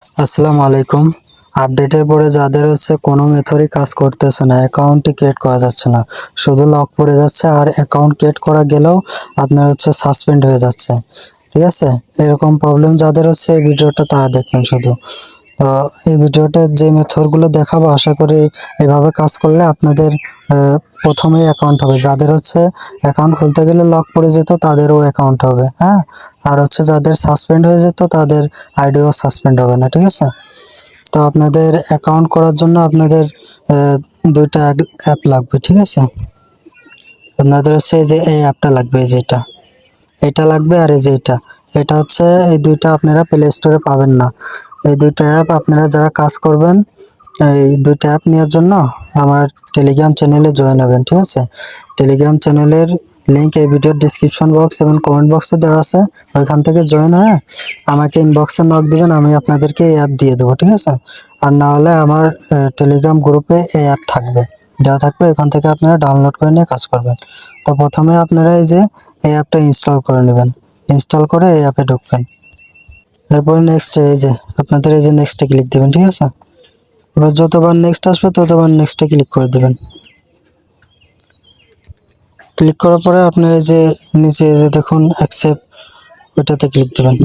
আসসালামু আলাইকুম। আপডেটের পরে যাদের কোনো মেথডই কাজ করতেছে না, অ্যাকাউন্টই ক্রিয়েট করা যাচ্ছে না, শুধু লক পড়ে যাচ্ছে আর অ্যাকাউন্ট ক্রিয়েট করা গেলেও আপনার সাসপেন্ড হয়ে যাচ্ছে। ঠিক আছে, এরকম প্রবলেম যাদের এই ভিডিওটা তারা দেখবেন শুধু। তো এই ভিডিওতে যে মেথডগুলো দেখাবো, আশা করি এভাবে কাজ করলে আপনাদের প্রথমেই অ্যাকাউন্ট হবে। যাদের অ্যাকাউন্ট খুলতে গেলে লক পড়ে যেত তাদেরও অ্যাকাউন্ট হবে, হ্যাঁ। আর যাদের সাসপেন্ড হয়ে যেত তাদের আইডিও সাসপেন্ড হবে না। ঠিক আছে, তো আপনাদের অ্যাকাউন্ট করার জন্য আপনাদের দুইটা অ্যাপ লাগবে। ঠিক আছে, আপনাদের এই যে এই অ্যাপটা লাগবে, এই যেটা এটা লাগবে, আর এই যে এটা এই দুইটা আপনারা প্লে স্টোরে পাবেন না। এই দুইটা অ্যাপ আপনারা যারা কাজ করবেন, এই দুইটা অ্যাপ নেওয়ার জন্য আমার টেলিগ্রাম চ্যানেলে জয়েন হবেন। ঠিক আছে, টেলিগ্রাম চ্যানেলের লিঙ্ক এই ভিডিওর ডিসক্রিপশন বক্স এবং কমেন্ট বক্সে দেওয়া আছে। ওইখান থেকে জয়েন হয়ে আমাকে ইনবক্সে নক দিবেন, আমি আপনাদেরকে এই অ্যাপ দিয়ে দেবো। ঠিক আছে, আর না হলে আমার টেলিগ্রাম গ্রুপে এই অ্যাপ থাকবে, দেওয়া থাকবে, এখান থেকে আপনারা ডাউনলোড করে নিয়ে কাজ করবেন। তো প্রথমে আপনারা এই যে এই অ্যাপটা ইনস্টল করে নেবেন, ইনস্টল করে এই অ্যাপে ঢুকবেন। এরপরে নেক্সট, এই যে আপনাদের এই যে নেক্সটে ক্লিক দেবেন। ঠিক আছে, এবার যতবার নেক্সট আসবে ততবার নেক্সটে ক্লিক করে দেবেন। ক্লিক করার পরে আপনি এই যে নিচে এই যে দেখুন অ্যাকসেপ্ট, ওইটাতে ক্লিক দেবেন।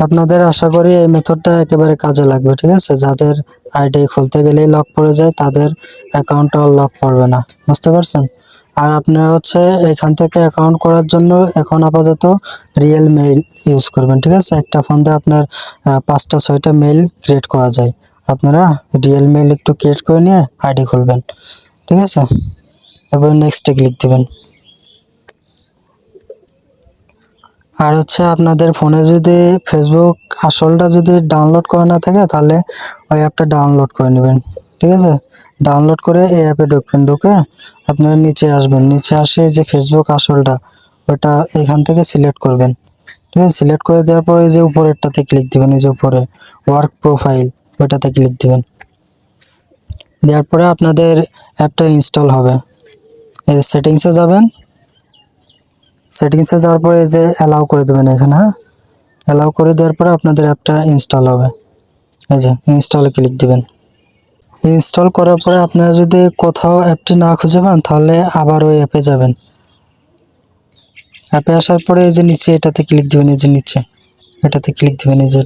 আপনাদের আশা করি এই মেথডটা একেবারে কাজে লাগবে। ঠিক আছে, যাদের আইডি খুলতে গেলেই লক পড়ে যায় তাদের অ্যাকাউন্টটা লক পড়বে না, বুঝতে পারছেন। আর আপনারা এখান থেকে অ্যাকাউন্ট করার জন্য এখন আপাতত রিয়েল মেইল ইউজ করবেন। ঠিক আছে, একটা ফোন দিয়ে আপনার 5টা 6টা মেইল ক্রিয়েট করা যায়। আপনারা রিয়েল মেইল একটু ক্রিয়েট করে নিয়ে আইডি খুলবেন। ঠিক আছে, এবার নেক্সটে ক্লিক দেবেন। আর আপনাদের ফোনে যদি ফেসবুক আসলটা যদি ডাউনলোড করা না থাকে তাহলে ওই অ্যাপটা ডাউনলোড করে নেবেন। ঠিক আছে, ডাউনলোড করে এই অ্যাপে ঢুকবেন, ঢুকে আপনারা নিচে আসবেন, নিচে আসে যে ফেসবুক আসলটা ওটা এখান থেকে সিলেক্ট করবেন। ঠিক আছে, সিলেক্ট করে দেওয়ার পরে এই যে উপরেরটাতে ক্লিক দিবেন, এই যে উপরে ওয়ার্ক প্রোফাইল ওইটাতে ক্লিক দিবেন। দেওয়ার পরে আপনাদের অ্যাপটা ইনস্টল হবে। এই সেটিংসে যাবেন, সেটিংসে যাওয়ার পরে এই যে অ্যালাউ করে দেবেন এখানে, হ্যাঁ। অ্যালাউ করে দেওয়ার পরে আপনাদের অ্যাপটা ইনস্টল হবে। এই যে ইনস্টলে ক্লিক দিবেন। ইনস্টল করার পরে আপনারা যদি কোথাও অ্যাপটি না খুঁজে পান তাহলে আবার ওই অ্যাপে যাবেন। অ্যাপে আসার পরে এই যে নিচে এটাতে ক্লিক দিবেন, এই যে নিচে এটাতে ক্লিক দিবেন, এই যে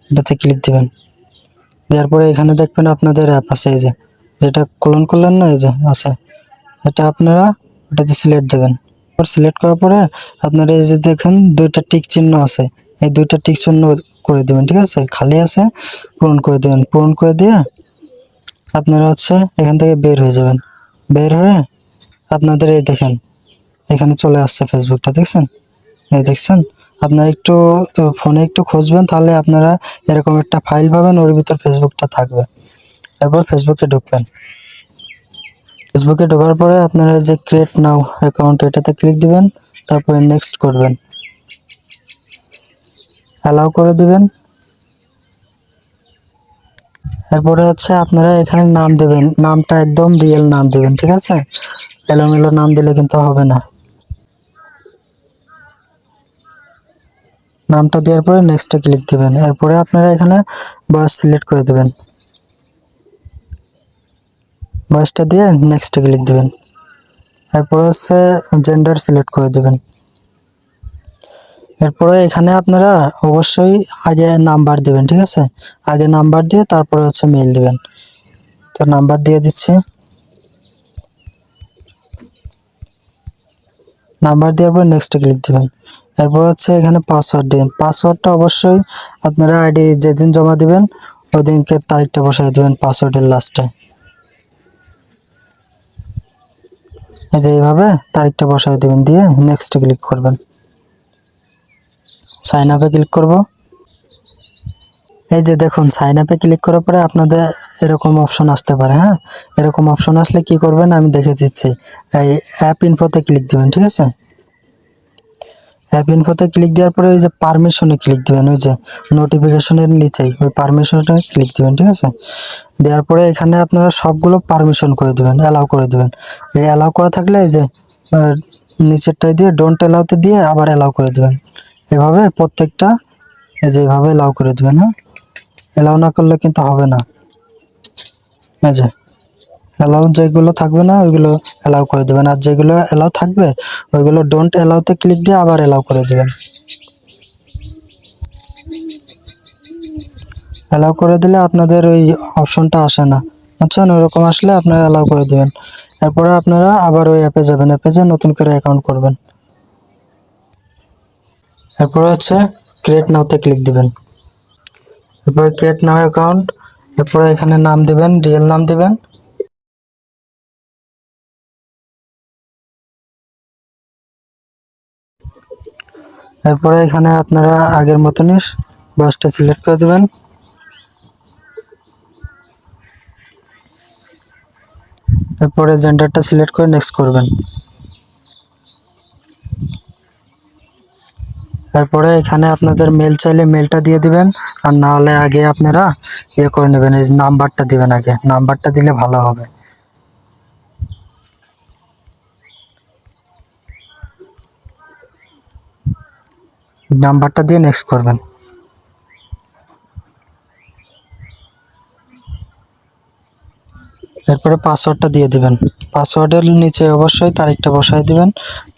এটাতে ক্লিক দিবেন। দেওয়ার পরে এখানে দেখবেন আপনাদের অ্যাপ আছে, এই যে যেটা ক্লোন করলেন না, এই যে আছে, এটা আপনারা এটাতে সিলেক্ট দেবেন। সিলেক্ট করার পরে আপনারা এই যে দেখেন দুইটা টিক চিহ্ন আছে, এই দুইটা টিক চিহ্ন করে দেবেন। ঠিক আছে, খালি আছে পূরণ করে দেবেন। পূরণ করে দিয়ে আপনারা এখান থেকে বের হয়ে যাবেন। বের হয়ে আপনাদের এই দেখেন এখানে চলে আসছে ফেসবুকটা, দেখছেন? এই দেখছেন, আপনারা একটু ফোনে একটু খুঁজবেন, তাহলে আপনারা এরকম একটা ফাইল পাবেন, ওর ভিতর ফেসবুকটা থাকবে। তারপর ফেসবুকে ঢুকবেন। ফেসবুকে ঢোকার পরে আপনারা যে ক্রিয়েট নাও অ্যাকাউন্ট এটাতে ক্লিক দিবেন, তারপরে নেক্সট করবেন, অ্যালাউ করে দিবেন। এরপরে আপনারা এখানে নাম দেবেন, নামটা একদম রিয়েল নাম দেবেন। ঠিক আছে, এলোমেলো নাম দিলে কিন্তু হবে না। নামটা দেওয়ার পরে নেক্সটে ক্লিক দিবেন। এরপরে আপনারা এখানে বয়স সিলেক্ট করে দেবেন, বয়সটা দিয়ে নেক্সটে ক্লিক দিবেন। এরপরে জেন্ডার সিলেক্ট করে দেবেন। এরপরে এখানে আপনারা অবশ্যই আগে নাম্বার দিবেন। ঠিক আছে, আগে নাম্বার দিয়ে তারপরে মেইল দিবেন। তো নাম্বার দিয়ে দিচ্ছি, নাম্বার দেওয়ার পর নেক্সটে ক্লিক দিবেন। এরপর এখানে পাসওয়ার্ড দিবেন। পাসওয়ার্ডটা অবশ্যই আপনারা আইডি যেদিন জমা দিবেন ওই দিনকে তারিখটা বসাই দিবেন পাসওয়ার্ডের লাস্টে। এই যে এইভাবে তারিখটা বসাই দিবেন, দিয়ে নেক্সটে ক্লিক করবেন। সাইন আপে ক্লিক করব। এই যে দেখুন সাইন আপে ক্লিক করার পরে আপনাদের এরকম অপশন আসতে পারে, হ্যাঁ। এরকম অপশন আসলে কি করবেন আমি দেখে দিচ্ছি। এই অ্যাপ ইনফোতে ক্লিক দিবেন। ঠিক আছে, অ্যাপ ইনফোতে ক্লিক দেওয়ার পরে ওই যে পারমিশনে ক্লিক দিবেন, ওই যে নোটিফিকেশনের নিচেই ওই পারমিশনটা ক্লিক দিবেন। ঠিক আছে, দেওয়ার পরে এখানে আপনারা সবগুলো পারমিশন করে দিবেন, অ্যালাউ করে দিবেন। এই অ্যালাউ করা থাকলে এই যে নিচেরটাই দিয়ে ডোন্ট অ্যালাউতে দিয়ে আবার অ্যালাউ করে দেবেন। এভাবে প্রত্যেকটা যেভাবে অ্যালাউ করে দেবেন। হ্যাঁ, অ্যালাউ না করলে কিন্তু হবে না। এই যে অ্যালাউ যেগুলো থাকবে না ওইগুলো অ্যালাউ করে দেবেন, আর যেগুলো অ্যালাউ থাকবে ওইগুলো ডোন্ট অ্যালাউতে ক্লিক দিয়ে আবার অ্যালাউ করে দেবেন। অ্যালাউ করে দিলে আপনাদের ওই অপশনটা আসে না, বুঝছেন? ওরকম আসলে আপনারা অ্যালাউ করে দেবেন। এরপরে আপনারা আবার ওই অ্যাপে যাবেন, অ্যাপে যেয়ে নতুন করে অ্যাকাউন্ট করবেন। এরপরে হচ্ছে ক্রিয়েট নাওতে ক্লিক দিবেন। এরপরে ক্রিয়েট নাও অ্যাকাউন্ট, এরপরে এখানে নাম দিবেন, রিয়েল নাম দিবেন। এরপরে এখানে আপনারা আগের মতনই বয়সটা সিলেক্ট করে দেবেন। এরপরে জেন্ডারটা সিলেক্ট করে নেক্সট করবেন। এরপরে এখানে আপনাদের মেল চাইলে মেলটা দিয়ে দিবেন, আর না হলে আগে আপনারা ইয়ে করে নেবেন, এই নাম্বারটা দিবেন, আগে নাম্বারটা দিলে ভালো হবে। নাম্বারটা দিয়ে নেক্সট করবেন। এরপরে পাসওয়ার্ডটা দিয়ে দিবেন। পাসওয়ার্ডের নিচে অবশ্যই তারিখটা বসাই দিবেন,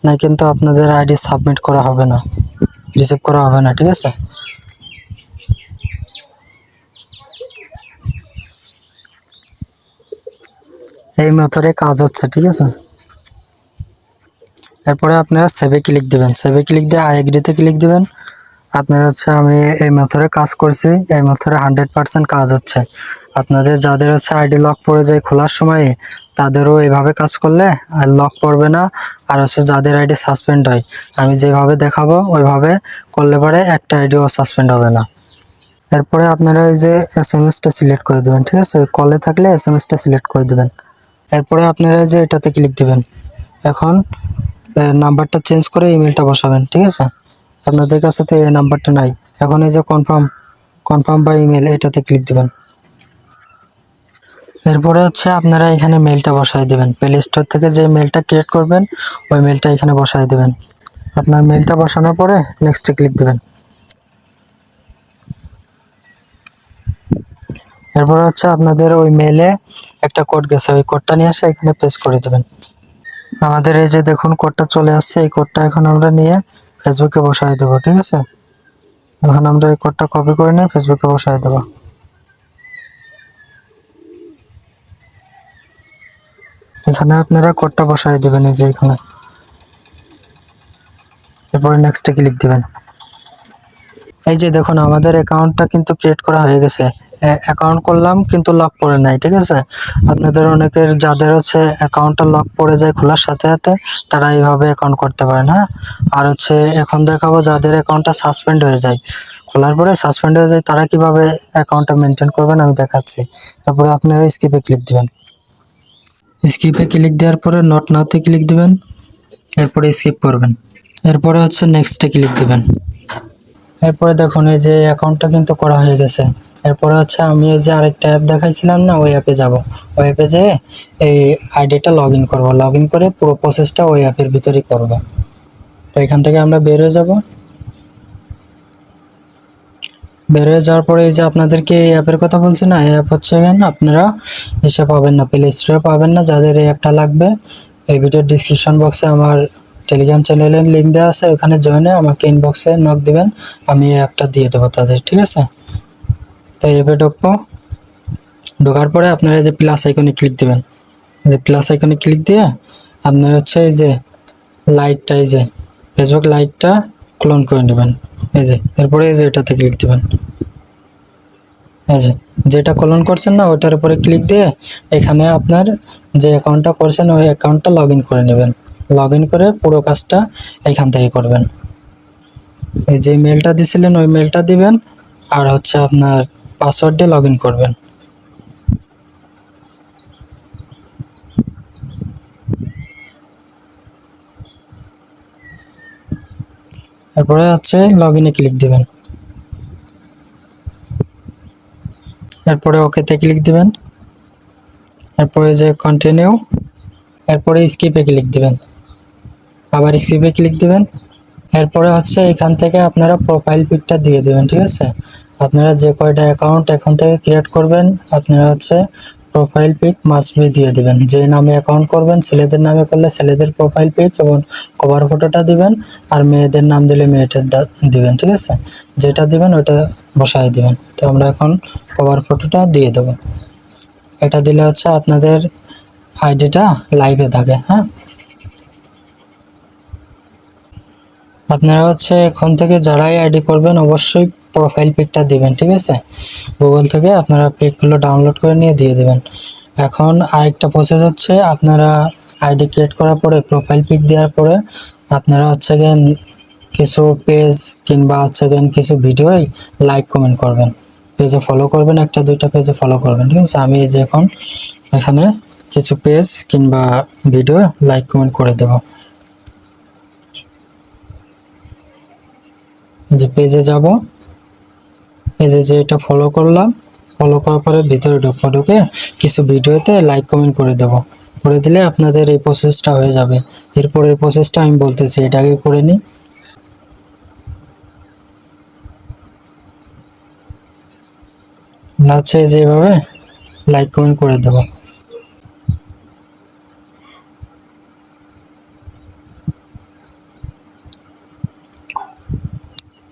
না কিন্তু আপনাদের আইডি সাবমিট করা হবে না, রিসিভ করা হবে না, ঠিক আছে? এই মেথডে কাজ হচ্ছে, ঠিক আছে? এরপরে আপনারা সেভে ক্লিক দিবেন, সেভে ক্লিক দিয়ে আই এগ্রিতে ক্লিক দিবেন। আপনারা হচ্ছে আমি এই মেথডে কাজ করছি, এই মেথডে 100% কাজ হচ্ছে। আপনাদের যাদের হচ্ছে আইডি লক পড়ে যায় খোলার সময়, তাদেরও এইভাবে কাজ করলে আর লক পড়বে না। আর হচ্ছে যাদের আইডি সাসপেন্ড হয়, আমি যেভাবে দেখাবো ওইভাবে করলে পরে একটা আইডিও সাসপেন্ড হবে না। এরপরে আপনারা এই যে এসএমএসটা সিলেক্ট করে দেবেন, ঠিক আছে? কলে থাকলে এসএমএসটা সিলেক্ট করে দেবেন। এরপরে আপনারা যে এটাতে ক্লিক দিবেন। এখন নাম্বারটা চেঞ্জ করে ইমেলটা বসাবেন, ঠিক আছে? আপনাদের কাছে তো এই নাম্বারটা নাই। এখন এই যে কনফার্ম কনফার্ম বা ইমেল, এটাতে ক্লিক দিবেন। এরপরে হচ্ছে আপনারা এখানে মেলটা বসাই দেবেন, প্লে স্টোর থেকে যে মেলটা ক্রিয়েট করবেন ওই মেলটা এখানে বসাই দেবেন। আপনার মেলটা বসানোর পরে নেক্সটে ক্লিক দিবেন। এরপরে হচ্ছে আপনাদের ওই মেলে একটা কোড গেছে, ওই কোডটা নিয়ে এসে এখানে পেস্ট করে দেবেন। আমাদের এই যে দেখুন কোডটা চলে আসছে, এই কোডটা এখন আমরা নিয়ে ফেসবুকে বসাই দেবো, ঠিক আছে? এখন আমরা এই কোডটা কপি করে নিয়ে ফেসবুকে বসাই দেবো। এখানে আপনারা কোডটা বসাই দেবেন, এই যে এখানে। এরপরে নেক্সটে ক্লিক দিবেন। এই যে দেখুন আমাদের অ্যাকাউন্টটা কিন্তু ক্রিয়েট করা হয়ে গেছে। অ্যাকাউন্ট করলাম কিন্তু লক পড়ে নাই, ঠিক আছে? আপনাদের অনেকের যাদের হচ্ছে অ্যাকাউন্টটা লক পড়ে যায় খোলার সাথে সাথে, তারা এইভাবে অ্যাকাউন্ট করতে পারেন। হ্যাঁ, আর হচ্ছে এখন দেখাবো যাদের অ্যাকাউন্টটা সাসপেন্ড হয়ে যায়, খোলার পরে সাসপেন্ড হয়ে যায়, তারা কিভাবে অ্যাকাউন্টটা মেনটেন করবেন আমি দেখাচ্ছি। তারপরে আপনারা স্কিপে ক্লিক দিবেন। স্কিপে ক্লিক দেওয়ার পরে নট নাওতে ক্লিক দিবেন, এরপরে স্কিপ করবেন। এরপরে হচ্ছে নেক্সটে ক্লিক দিবেন। এরপরে দেখুন এই যে অ্যাকাউন্টটা কিন্তু করা হয়ে গেছে। এরপরে হচ্ছে আমি এই যে আরেকটা অ্যাপ দেখাইছিলাম না, ওই অ্যাপে যাব। ওই অ্যাপে যেয়ে এই আইডিটা লগ ইন করবো, লগ ইন করে পুরো প্রসেসটা ওই অ্যাপের ভিতরেই করবো। তো এখান থেকে আমরা বের হয়ে যাব। বের হয়ে যাওয়ার পরে এই যে আপনাদেরকে এই অ্যাপের কথা বলছি না, এই অ্যাপ হচ্ছে এখানে আপনারা এসে পাবেন না, প্লে স্টোরে পাবেন না। যাদের এই অ্যাপটা লাগবে, এই ভিডিওর ডিসক্রিপশন বক্সে আমার টেলিগ্রাম চ্যানেলের লিঙ্ক দেওয়া আছে, ওখানে জয়েনে আমাকে ইনবক্সে নক দিবেন, আমি এই অ্যাপটা দিয়ে দেবো তাদের, ঠিক আছে? তো এই অ্যাপে ঢুকবো, ঢোকার পরে আপনারা এই যে প্লাস আইকনে ক্লিক দিবেন। এই যে প্লাস আইকনে ক্লিক দিয়ে আপনারা হচ্ছে এই যে লাইটটা, এই যে ফেসবুক লাইটটা ক্লোন করে নেবেন। এই যে এরপরে এই যে এটাতে ক্লিক দিবেন। এই যে যেটা ক্লোন করছেন না ওটার উপরে ক্লিক দিয়ে এখানে আপনার যে অ্যাকাউন্টটা করছেন ওই অ্যাকাউন্টটা লগ ইন করে নেবেন। লগ ইন করে পুরো কাজটা এখান থেকে করবেন। এই যে মেলটা দিছিলেন ওই মেলটা দিবেন, আর হচ্ছে আপনার পাসওয়ার্ড দিয়ে লগ ইন করবেন। তারপরে হচ্ছে লগ ইনে ক্লিক দিবেন। এরপরে ওকেতে ক্লিক দিবেন। এরপরে যে কন্টিনিউ, এরপরে স্কিপে ক্লিক দিবেন। আবার স্কিপে ক্লিক দিবেন। এরপরে হচ্ছে এখান থেকে আপনারা প্রোফাইল পিকটা দিয়ে দেবেন, ঠিক আছে। আপনারা যে কয়টা অ্যাকাউন্ট এখন থেকে ক্রিয়েট করবেন আপনারা হচ্ছে প্রোফাইল পিক মাস্ট বি দিয়ে দিবেন। যে নামে অ্যাকাউন্ট করবেন, ছেলেদের নামে করলে ছেলেদের প্রোফাইল পিক এবং কভার ফটোটা দিবেন, আর মেয়েদের নাম দিলে মেয়েদের দিবেন, ঠিক আছে। যেটা দিবেন ওটা বসায় দিবেন। তো আমরা এখন কভার ফটোটা দিয়ে দেবো। এটা দিলে হচ্ছে আপনাদের আইডিটা লাইভে থাকে। হ্যাঁ, আপনারা হচ্ছে এখন থেকে যারাই আইডি করবেন অবশ্যই প্রোফাইল পিকটা দিবেন, ঠিক আছে। গুগল থেকে আপনারা পিকগুলো ডাউনলোড করে নিয়ে দিয়ে দেবেন। এখন আরেকটা প্রসেস হচ্ছে, আপনারা আইডি ক্রিয়েট করার পরে প্রোফাইল পিক দেওয়ার পরে আপনারা হচ্ছে গেন কিছু পেজ কিংবা হচ্ছে গেন কিছু ভিডিওই লাইক কমেন্ট করবেন, পেজে ফলো করবেন, একটা দুইটা পেজে ফলো করবেন, ঠিক আছে। আমি এই যে এখন এখানে কিছু পেজ কিংবা ভিডিও লাইক কমেন্ট করে দেবো। যে পেজে যাব, পেজে যে এটা ফলো করলাম, ফলো করার পরে ভিতরে ঢুকে কিছু ভিডিওতে লাইক কমেন্ট করে দেব। করে দিলে আপনাদের এই প্রসেসটা হয়ে যাবে। এরপর এই প্রসেসটা আমি বলতেছি, এটা আগে করে নিই। আমরা হচ্ছে যেভাবে লাইক কমেন্ট করে দেব।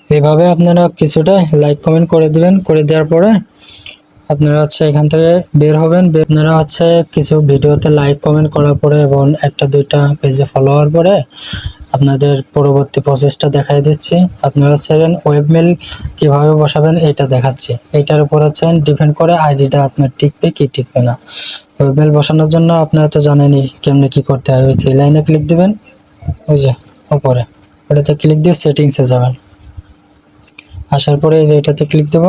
এইভাবে আপনারা কিছুটা লাইক কমেন্ট করে দিবেন। করে দেওয়ার পরে আপনারা হচ্ছে এখান থেকে বের হবেন। আপনারা হচ্ছে কিছু ভিডিওতে লাইক কমেন্ট করার পরে এবং একটা দুইটা পেজে ফলো হওয়ার পরে আপনাদের পরবর্তী প্রসেসটা দেখাই দিচ্ছি। আপনারা হচ্ছে ওয়েবমেল কিভাবে বসাবেন এটা দেখাচ্ছি। এটার উপর হচ্ছে ডিপেন্ড করে আইডিটা আপনার টিকবে কি টিকবে না। ওয়েবমেল বসানোর জন্য আপনারা তো জানেনই কেমনে কি করতে হবে। ওই থ্রি লাইনে ক্লিক দিবেন, ওই যে উপরে ওটাতে ক্লিক দিয়ে সেটিংসে যাবেন। আসার পরে এই যে এটাতে ক্লিক দেব।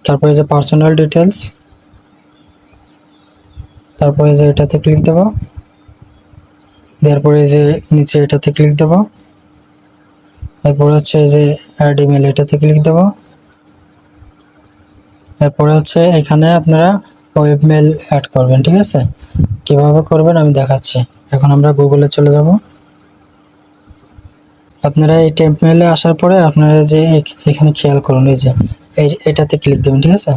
তারপরে যে পার্সোনাল ডিটেলস, তারপরে যে এটাতে ক্লিক দেব। তারপরে যে নিচে এটাতে ক্লিক দেব। এরপরে হচ্ছে যে অ্যাড ইমেল, এটাতে ক্লিক দেব। এরপরে হচ্ছে এখানে আপনারা ওয়েবমেল অ্যাড করবেন, ঠিক আছে। কিভাবে করবেন আমি দেখাচ্ছি। এখন আমরা গুগলে চলে যাব। আপনারা এই টেম্প মেলে আসার পরে আপনারা যে এখানে খেয়াল করুন, এই যে এটাতে ক্লিক দেবেন, ঠিক আছে।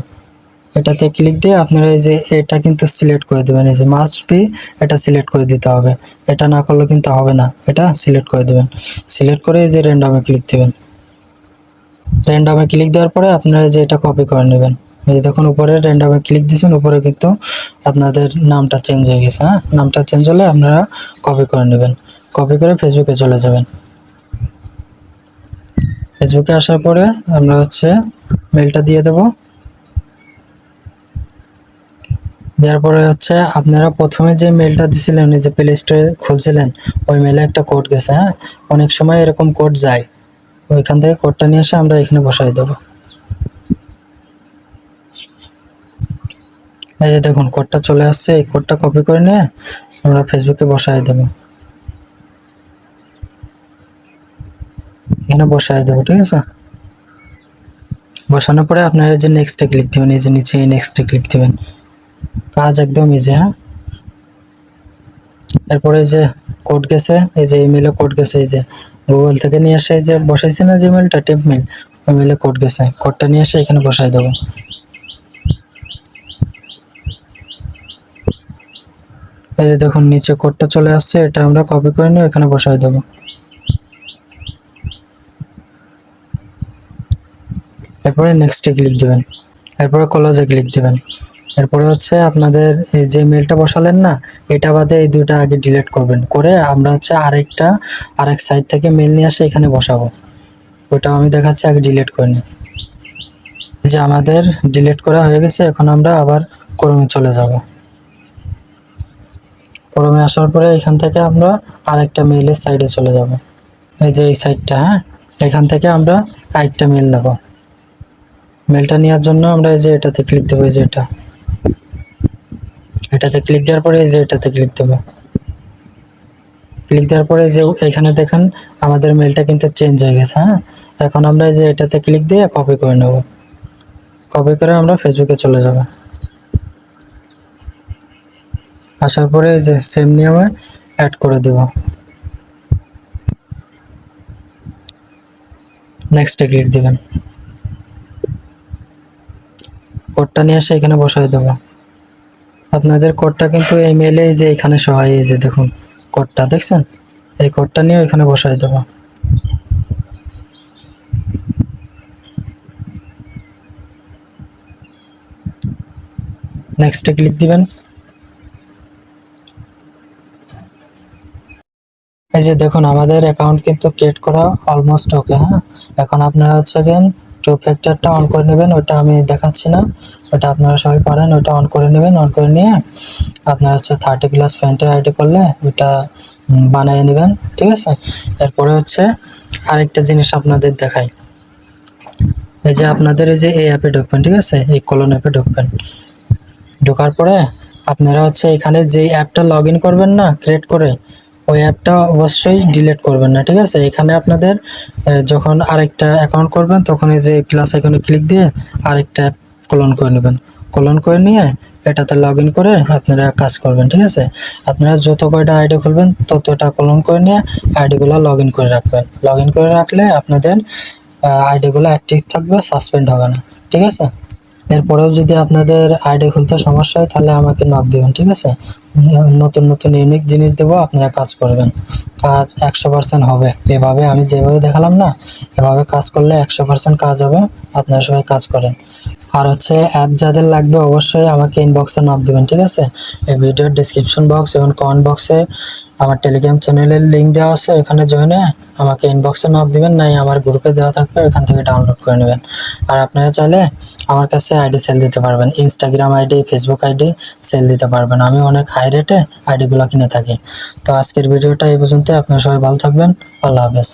এটাতে ক্লিক দিয়ে আপনারা এই যে এটা কিন্তু সিলেক্ট করে দেবেন। এই যে মাস্ট বি, এটা সিলেক্ট করে দিতে হবে। এটা না করলে কিন্তু হবে না, এটা সিলেক্ট করে দেবেন। সিলেক্ট করে এই যে র্যান্ডমে ক্লিক দেবেন। র্যান্ডমে ক্লিক দেওয়ার পরে আপনারা যে এটা কপি করে নেবেন। এই যে দেখুন উপরে র্যান্ডমে ক্লিক দিয়েছেন, উপরে কিন্তু আপনাদের নামটা চেঞ্জ হয়ে গেছে। হ্যাঁ, নামটা চেঞ্জ হলে আপনারা কপি করে নেবেন। কপি করে ফেসবুকে চলে যাবেন। ফেসবুকে আসার পরে আমরা হচ্ছে মেলটা দিয়ে দেব। দেওয়ার পরে হচ্ছে আপনারা প্রথমে যে মেলটা দিছিলেন, এই যে প্লে স্টোরে খুলছিলেন, ওই মেলে একটা কোড গেছে। হ্যাঁ, অনেক সময় এরকম কোড যায়। ওইখান থেকে কোডটা নিয়ে এসে আমরা এখানে বসাই দেব। এই যে দেখুন কোডটা চলে আসছে। এই কোডটা কপি করে নিয়ে আমরা ফেসবুকে বসাই দেব। এখানে বসাই দেবো, ঠিক আছে। বসানোর পরে আপনারা যে নেক্সটে ক্লিক দেবেন, এই যে নিচে নেক্সটে ক্লিক দেবেন। কাজ একদম ইজি। হ্যাঁ, এরপরে যে কোড গেছে, এই যে ইমেলে কোড গেছে, এই যে গুগল থেকে নিয়ে এসে যে বসাইছে না যে মেলটা টেম্প মেল, ওই মেলে কোড গেছে। কোডটা নিয়ে এসে এখানে বসাই দেবো। এই যে দেখুন নিচে কোডটা চলে আসছে, এটা আমরা কপি করে নিয়ে এখানে বসাই দেবো। এরপরে নেক্সটে ক্লিক দিবেন। এরপরে ক্লোজে ক্লিক দিবেন। এরপরে হচ্ছে আপনাদের এই যে মেলটা বসালেন না, এটা বাদে এই দুইটা আগে ডিলিট করবেন। করে আমরা হচ্ছে আরেক সাইট থেকে মেল নিয়ে আসে এখানে বসাবো। ওটা আমি দেখাচ্ছি, আগে ডিলিট করে নিই। যে আমাদের ডিলিট করা হয়ে গেছে। এখন আমরা আবার ক্রোমে চলে যাব। ক্রোমে আসার পরে এখান থেকে আমরা আরেকটা মেইলের সাইডে চলে যাব। এই যে এই সাইটটা, হ্যাঁ, এখান থেকে আমরা আরেকটা মেল নেব। মেলটা নেওয়ার জন্য আমরা এই যে এটাতে ক্লিক দেবো। এই যে এটাতে ক্লিক দেওয়ার পরে এই যে এটাতে ক্লিক দেবো। ক্লিক দেওয়ার পরে যে এখানে দেখেন আমাদের মেলটা কিন্তু চেঞ্জ হয়ে গেছে। হ্যাঁ, এখন আমরা এই যে এটাতে ক্লিক দিয়ে কপি করে নেব। কপি করে আমরা ফেসবুকে চলে যাব। আসার পরে এই যে সেম নিয়মে অ্যাড করে দেব। নেক্সটে ক্লিক দিবেন। কোডটা নিয়ে এসে এখানে বসাই দেব। আপনাদের কোডটা কিন্তু এই মেলে যে এখানে সহায়, এই যে দেখুন কোডটা দেখছেন, এই কোডটা নিয়ে এখানে বসাই দেব। নেক্সটে ক্লিক দিবেন। এই যে দেখুন আমাদের অ্যাকাউন্ট কিন্তু ক্রিয়েট করা অলমোস্ট ওকে। হ্যাঁ, এখন আপনারা হচ্ছে টু ফ্যাক্টরটা অন করে নেবেন, ওটা আমি দেখাচ্ছি না, ওটা আপনারা সবাই পারেন, ওটা অন করে নেবেন। অন করে নিয়ে আপনার হচ্ছে 30+ ফ্রেন্ডের আইডি করলে ওইটা বানিয়ে নেবেন, ঠিক আছে। এরপরে হচ্ছে আরেকটা জিনিস আপনাদের দেখাই। এই যে আপনাদের এই যে এই অ্যাপে ঢুকবেন, ঠিক আছে, এই কলন অ্যাপে ঢুকবেন। ঢোকার পরে আপনারা হচ্ছে এখানে যে অ্যাপটা লগ ইন করবেন না ক্রিয়েট করে, ওই অ্যাপটা অবশ্যই ডিলিট করবেন না, ঠিক আছে। এখানে আপনাদের যখন আরেকটা অ্যাকাউন্ট করবেন তখন এই যে প্লাস আইকনে ক্লিক দিয়ে আরেকটা অ্যাপ ক্লোন করে নেবেন। ক্লোন করে নিয়ে এটাতে লগ ইন করে আপনারা কাজ করবেন, ঠিক আছে। আপনারা যত কয়টা আইডি খুলবেন ততটা ক্লোন করে নিয়ে আইডিগুলো লগ ইন করে রাখবেন। লগ ইন করে রাখলে আপনাদের আইডিগুলো অ্যাক্টিভ থাকবে, সাসপেন্ড হবে না, ঠিক আছে। এরপরেও যদি আপনাদের আইডি খুলতে সমস্যা হয় তাহলে আমাকে নক দিবেন, ঠিক আছে। নতুন নতুন ইউনিক জিনিস দেবো, আপনারা কাজ করবেন, কাজ 100% হবে। এভাবে আমি যেভাবে দেখালাম না, এভাবে কাজ করলে 100% কাজ হবে। আপনারা সবাই কাজ করেন। আর হচ্ছে অ্যাপ যাদের লাগবে অবশ্যই আমাকে ইনবক্সে নক দিবেন, ঠিক আছে। এই ভিডিওর ডিসক্রিপশন বক্স এবং কমেন্ট বক্সে আমার টেলিগ্রাম চ্যানেলের লিঙ্ক দেওয়া আছে, ওখানে জয়েন হয়ে আমাকে ইনবক্সে নক দিবেন, নাই আমার গ্রুপে দেওয়া থাকবে, ওখান থেকে ডাউনলোড করে নেবেন। আর আপনারা চাইলে আমার কাছে আইডি সেল দিতে পারবেন, Instagram ID, Facebook ID sell দিতে পারবেন। আমি অনেক হাই রেটে আইডিগুলো কিনে থাকি। তো আজকের ভিডিওটা এই পর্যন্ত। আপনারা সবাই ভালো থাকবেন। আল্লাহ হাফেজ।